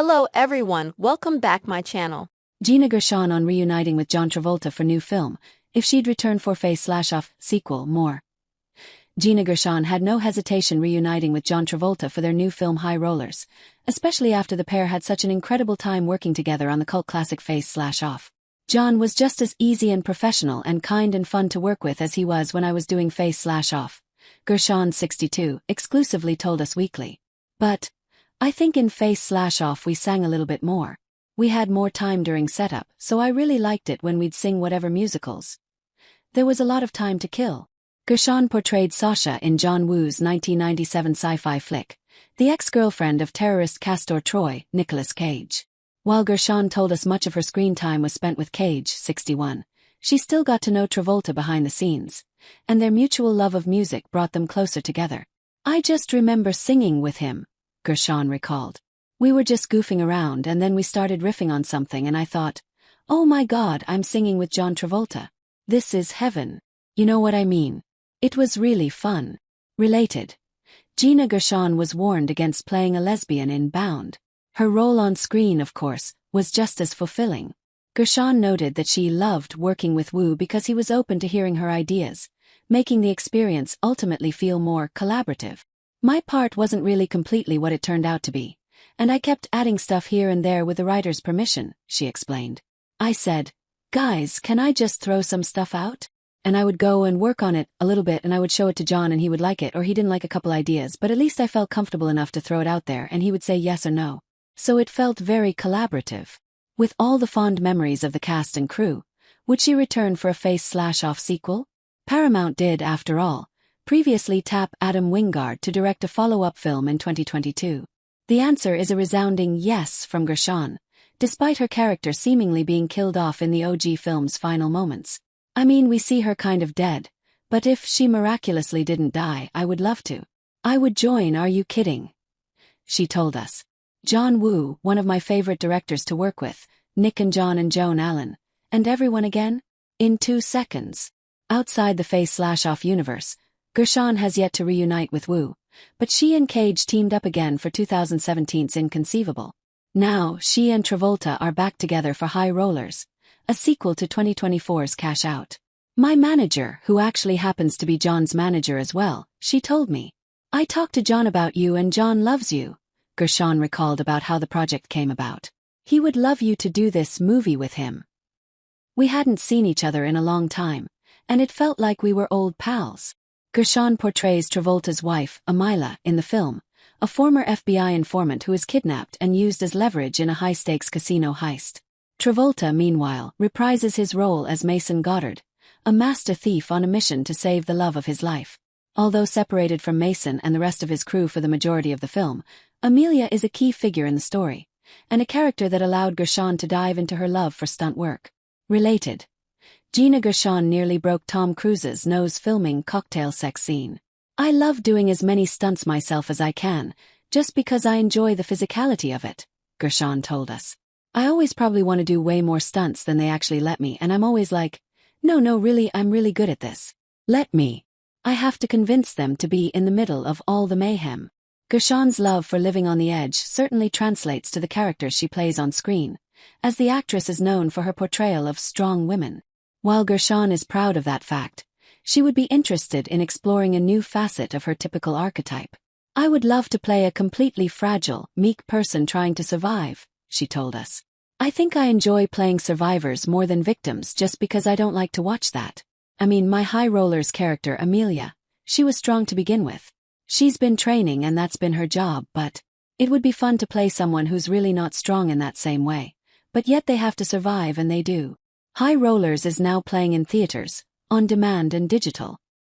Hello everyone, welcome back my channel. Gina Gershon on reuniting with John Travolta for new film, if she'd return for Face/Off, sequel, more. Gina Gershon had no hesitation reuniting with John Travolta for their new film High Rollers, especially after the pair had such an incredible time working together on the cult classic Face/Off. John was just as easy and professional and kind and fun to work with as he was when I was doing Face/Off, Gershon 62 exclusively told Us Weekly. But I think in Face/Off we sang a little bit more. We had more time during setup, so I really liked it when we'd sing whatever musicals. There was a lot of time to kill. Gershon portrayed Sasha in John Woo's 1997 sci-fi flick, the ex-girlfriend of terrorist Castor Troy, Nicolas Cage. While Gershon told us much of her screen time was spent with Cage, 61, she still got to know Travolta behind the scenes, and their mutual love of music brought them closer together. I just remember singing with him, Gershon recalled. We were just goofing around and then we started riffing on something and I thought, oh my god, I'm singing with John Travolta. This is heaven. You know what I mean? It was really fun. Related. Gina Gershon was warned against playing a lesbian in Bound. Her role on screen, of course, was just as fulfilling. Gershon noted that she loved working with Woo because he was open to hearing her ideas, making the experience ultimately feel more collaborative. My part wasn't really completely what it turned out to be, and I kept adding stuff here and there with the writer's permission, she explained. I said, guys, can I just throw some stuff out? And I would go and work on it a little bit and I would show it to John and he would like it or he didn't like a couple ideas, but at least I felt comfortable enough to throw it out there and he would say yes or no. So it felt very collaborative. With all the fond memories of the cast and crew, would she return for a Face/Off sequel? Paramount did, after all, previously tap Adam Wingard to direct a follow-up film in 2022. The answer is a resounding yes from Gershon, despite her character seemingly being killed off in the OG film's final moments. I mean, we see her kind of dead, but if she miraculously didn't die, I would love to. I would join, are you kidding? She told us. John Woo, one of my favorite directors to work with, Nick and John and Joan Allen, and everyone again? In 2 seconds. Outside the Face/Off universe, Gershon has yet to reunite with Woo, but she and Cage teamed up again for 2017's Inconceivable. Now, she and Travolta are back together for High Rollers, a sequel to 2024's Cash Out. My manager, who actually happens to be John's manager as well, she told me. I talked to John about you and John loves you, Gershon recalled about how the project came about. He would love you to do this movie with him. We hadn't seen each other in a long time, and it felt like we were old pals. Gershon portrays Travolta's wife, Amila, in the film, a former FBI informant who is kidnapped and used as leverage in a high-stakes casino heist. Travolta, meanwhile, reprises his role as Mason Goddard, a master thief on a mission to save the love of his life. Although separated from Mason and the rest of his crew for the majority of the film, Amelia is a key figure in the story, and a character that allowed Gershon to dive into her love for stunt work. Related. Gina Gershon nearly broke Tom Cruise's nose filming cocktail sex scene. I love doing as many stunts myself as I can, just because I enjoy the physicality of it, Gershon told us. I always probably want to do way more stunts than they actually let me and I'm always like, no really I'm really good at this. Let me. I have to convince them to be in the middle of all the mayhem. Gershon's love for living on the edge certainly translates to the characters she plays on screen, as the actress is known for her portrayal of strong women. While Gershon is proud of that fact, she would be interested in exploring a new facet of her typical archetype. I would love to play a completely fragile, meek person trying to survive, she told us. I think I enjoy playing survivors more than victims just because I don't like to watch that. I mean, my High Rollers character Amelia, she was strong to begin with. She's been training and that's been her job, but it would be fun to play someone who's really not strong in that same way, but yet they have to survive and they do. High Rollers is now playing in theaters, on demand and digital.